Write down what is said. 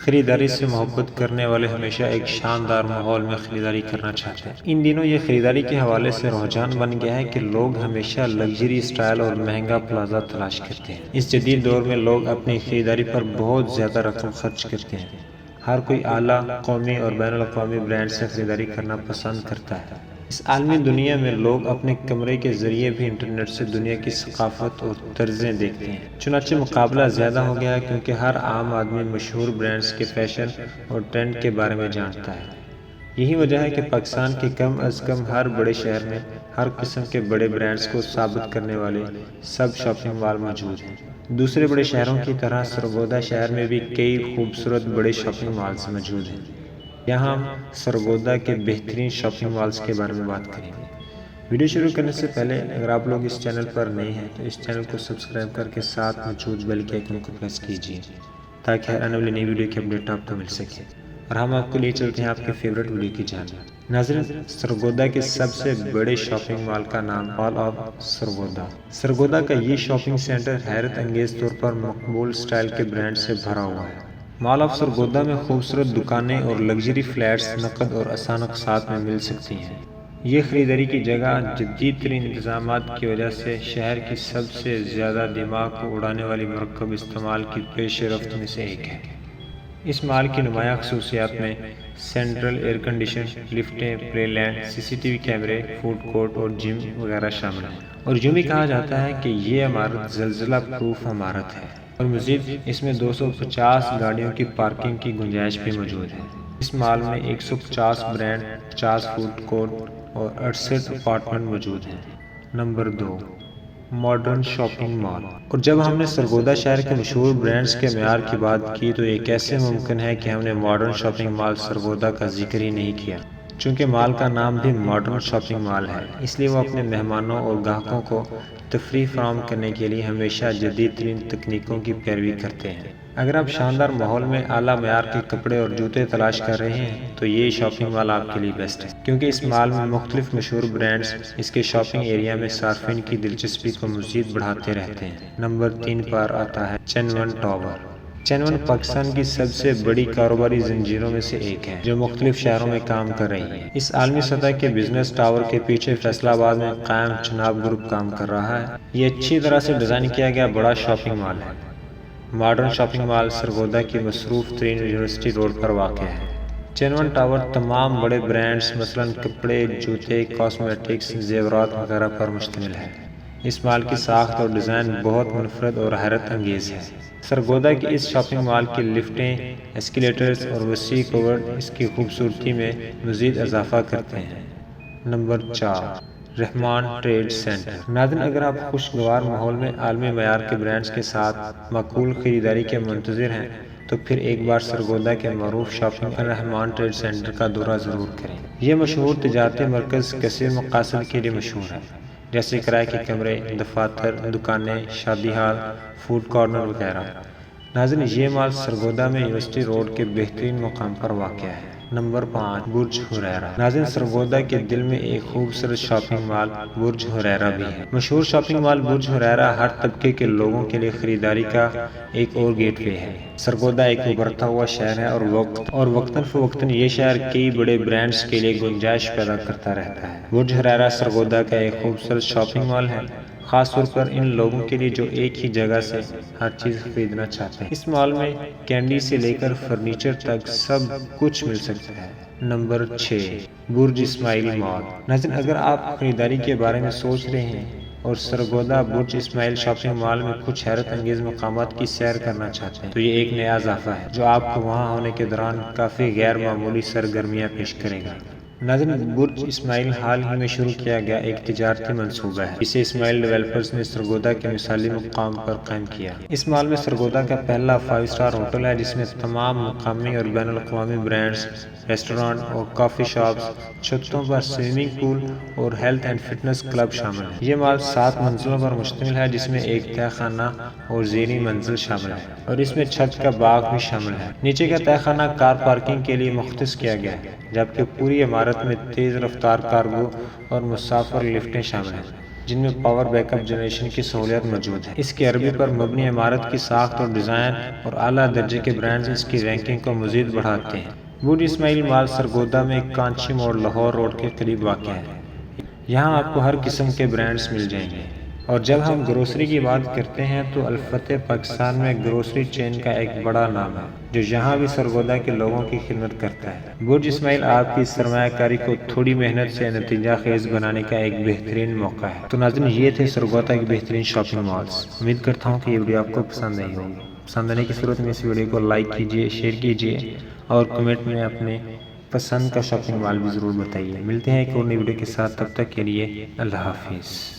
خریداری سے محبت کرنے والے ہمیشہ ایک شاندار ماحول میں خریداری کرنا چاہتے ہیں۔ ان دنوں یہ خریداری کے حوالے سے رجحان بن گیا ہے کہ لوگ ہمیشہ لگژری سٹائل اور مہنگا پلازا تلاش کرتے ہیں۔ اس جدید دور میں لوگ اپنی خریداری پر بہت زیادہ رقم خرچ کرتے ہیں۔ ہر کوئی اعلیٰ قومی اور بین الاقوامی برانڈ سے خریداری کرنا پسند کرتا ہے۔ اس عالمی دنیا میں لوگ اپنے کمرے کے ذریعے بھی انٹرنیٹ سے دنیا کی ثقافت اور طرزیں دیکھتے ہیں۔ چنانچہ مقابلہ زیادہ ہو گیا ہے کیونکہ ہر عام آدمی مشہور برانڈز کے فیشن اور ٹرینڈ کے بارے میں جانتا ہے۔ یہی وجہ ہے کہ پاکستان کے کم از کم ہر بڑے شہر میں ہر قسم کے بڑے برانڈز کو ثابت کرنے والے سب شاپنگ مال موجود ہیں۔ دوسرے بڑے شہروں کی طرح سرگودا شہر میں بھی کئی خوبصورت بڑے شاپنگ مالز موجود ہیں۔ یہاں ہم سرگودا کے بہترین شاپنگ مالز کے بارے میں بات کریں گے۔ ویڈیو شروع کرنے سے پہلے اگر آپ لوگ اس چینل پر نئے ہیں تو اس چینل کو سبسکرائب کر کے ساتھ موجود بیل کے آئیکن کو پریس کیجیے تاکہ ہر آنے والی نئی ویڈیو کی اپڈیٹ آپ کو مل سکے، اور ہم آپ کو لے چلتے ہیں آپ کے فیورٹ ویڈیو کی جانب۔ ناظرین، سرگودا کے سب سے بڑے شاپنگ مال کا نام مال آف سرگودا۔ سرگودا کا یہ شاپنگ سینٹر حیرت انگیز طور پر مقبول سٹائل کے برانڈ سے بھرا ہوا ہے۔ مال آف سرگودا میں خوبصورت دکانیں اور لگژری فلیٹس نقد اور آسان اقساط میں مل سکتی ہیں۔ یہ خریداری کی جگہ جدید ترین انتظامات کی وجہ سے شہر کی سب سے زیادہ دماغ کو اڑانے والی مرکب استعمال کی پیش رفت میں سے ایک ہے۔ اس مال کی نمایاں خصوصیات میں سینٹرل ایئر کنڈیشن، لفٹیں، پلے لینڈ، CCTV کیمرے، فوڈ کورٹ اور جم وغیرہ شامل ہیں، اور یوں بھی کہا جاتا ہے کہ یہ عمارت زلزلہ پروف عمارت ہے، اور مزید اس میں 250 گاڑیوں کی پارکنگ کی گنجائش بھی موجود ہے۔ اس مال میں 150 برانڈ، 50 فوڈ کورٹ اور 68 اپارٹمنٹ موجود ہیں۔ Number 2، modern shopping mall. اور جب ہم نے سرگودا شہر کے مشہور برانڈز کے معیار کی بات کی تو یہ کیسے ممکن ہے کہ ہم نے ماڈرن شاپنگ مال سرگودا کا ذکر ہی نہیں کیا؟ چونکہ مال کا نام بھی ماڈرن شاپنگ مال ہے، اس لیے وہ اپنے مہمانوں اور گاہکوں کو تفریح فراہم کرنے کے لیے ہمیشہ جدید ترین تکنیکوں کی پیروی کرتے ہیں۔ اگر آپ شاندار ماحول میں اعلیٰ معیار کے کپڑے اور جوتے تلاش کر رہے ہیں تو یہ شاپنگ مال آپ کے لیے بیسٹ ہے، کیونکہ اس مال میں مختلف مشہور برانڈز اس کے شاپنگ ایریا میں صارفین کی دلچسپی کو مزید بڑھاتے رہتے ہیں۔ نمبر 3 پر آتا ہے چین1 ٹاور۔ چین1 پاکستان کی سب سے بڑی کاروباری زنجیروں میں سے ایک ہے جو مختلف شہروں میں کام کر رہی ہے۔ اس عالمی سطح کے بزنس ٹاور کے پیچھے فیصل آباد میں قائم چناب گروپ کام کر رہا ہے۔ یہ اچھی طرح سے ڈیزائن کیا گیا بڑا شاپنگ مال ہے۔ ماڈرن شاپنگ مال سرگودا کی مصروف ترین یونیورسٹی روڈ پر واقع ہے۔ چین1 ٹاور تمام بڑے برانڈز مثلاً کپڑے، جوتے، کاسمیٹکس، زیورات وغیرہ پر مشتمل ہے۔ اس مال کی ساخت اور ڈیزائن بہت منفرد اور حیرت انگیز ہے۔ سرگودا کی اس شاپنگ مال کی لفٹیں، ایسکیلیٹرز اور وسیع کوریڈور اس کی خوبصورتی میں مزید اضافہ کرتے ہیں۔ نمبر 4، رحمان ٹریڈ سینٹر۔ ناظرین، اگر آپ خوشگوار ماحول میں عالمی معیار کے برانڈز کے ساتھ معقول خریداری کے منتظر ہیں تو پھر ایک بار سرگودا کے معروف شاپنگ رحمان ٹریڈ سینٹر کا دورہ ضرور کریں۔ یہ مشہور تجارتی مرکز کثیر مقاصد کے لیے مشہور ہے، جیسے کرائے کے کمرے، دفاتر، دکانیں، شادی ہال، فوڈ کارنر وغیرہ۔ ناظرین، یہ مال سرگودا میں یونیورسٹی روڈ کے بہترین مقام پر واقع ہے۔ نمبر 5، برج حریرہ۔ ناظرین، سرگودا کے دل میں ایک خوبصورت شاپنگ مال برج حریرہ بھی ہے۔ مشہور شاپنگ مال برج حریرہ ہر طبقے کے لوگوں کے لیے خریداری کا ایک اور گیٹ وے ہے۔ سرگودا ایک ابھرتا ہوا شہر ہے اور وقتاً فوقتاً یہ شہر کئی بڑے برانڈز کے لیے گنجائش پیدا کرتا رہتا ہے۔ برج حریرہ سرگودا کا ایک خوبصورت شاپنگ مال ہے، خاص طور پر ان لوگوں کے لیے جو ایک ہی جگہ سے ہر چیز خریدنا چاہتے ہیں۔ اس مال میں کینڈی سے لے کر فرنیچر تک سب کچھ مل سکتا ہے۔ نمبر 6، برج اسماعیل مال۔ ناظرین، اگر آپ خریداری کے بارے میں سوچ رہے ہیں اور سرگودا برج اسماعیل شاپنگ مال میں کچھ حیرت انگیز مقامات کی سیر کرنا چاہتے ہیں تو یہ ایک نیا اضافہ ہے جو آپ کو وہاں ہونے کے دوران کافی غیر معمولی سرگرمیاں پیش کرے گا۔ ناظرین، برج اسماعیل حال ہی میں شروع کیا گیا ایک تجارتی منصوبہ ہے جسے اسماعیل ڈیولپرز نے سرگودا کے مثالی مقام پر قائم کیا۔ اس مال میں سرگودا کا پہلا 5 اسٹار ہوٹل ہے جس میں تمام مقامی اور بین الاقوامی برانڈز، ریسٹورانٹ اور کافی شاپس، چھتوں پر سوئمنگ پول اور ہیلتھ اینڈ فٹنس کلب شامل ہیں۔ یہ مال 7 منزلوں پر مشتمل ہے جس میں ایک تہہ خانہ اور زیریں منزل شامل ہے، اور اس میں چھت کا باغ بھی شامل ہے۔ نیچے کا تہہ خانہ کار پارکنگ کے لیے مختص کیا گیا ہے، جبکہ پوری عمارت میں تیز رفتار کارگو اور مسافر لفٹیں شامل ہیں۔ جن میں پاور بیک اپ جنریشن کی سہولیات موجود ہے۔ اس کی عربی پر مبنی عمارت کی ساخت اور ڈیزائن اور اعلیٰ درجے کے برانڈز اس کی رینکنگ کو مزید بڑھاتے ہیں۔ برج اسماعیل مال سرگودا میں کانچی موڑ لاہور روڈ کے قریب واقع ہے۔ یہاں آپ کو ہر قسم کے برانڈز مل جائیں گے۔ اور جب ہم گروسری کی بات کرتے ہیں تو الفتح پاکستان میں گروسری چین کا ایک بڑا نام ہے جو یہاں بھی سرگودا کے لوگوں کی خدمت کرتا ہے۔ برج اسماعیل آپ کی سرمایہ کاری کو تھوڑی محنت سے نتیجہ خیز بنانے کا ایک بہترین موقع ہے۔ تو ناظرین، یہ تھے سرگودا کے بہترین شاپنگ مالز۔ امید کرتا ہوں کہ یہ ویڈیو آپ کو پسند آئی ہوگی۔ پسند آنے کی صورت میں اس ویڈیو کو لائک کیجیے، شیئر کیجیے اور کمنٹ میں اپنے پسند کا شاپنگ مال بھی ضرور بتائیے۔ ملتے ہیں ایک اور نئی ویڈیو کے ساتھ، تب تک کے لیے اللہ حافظ۔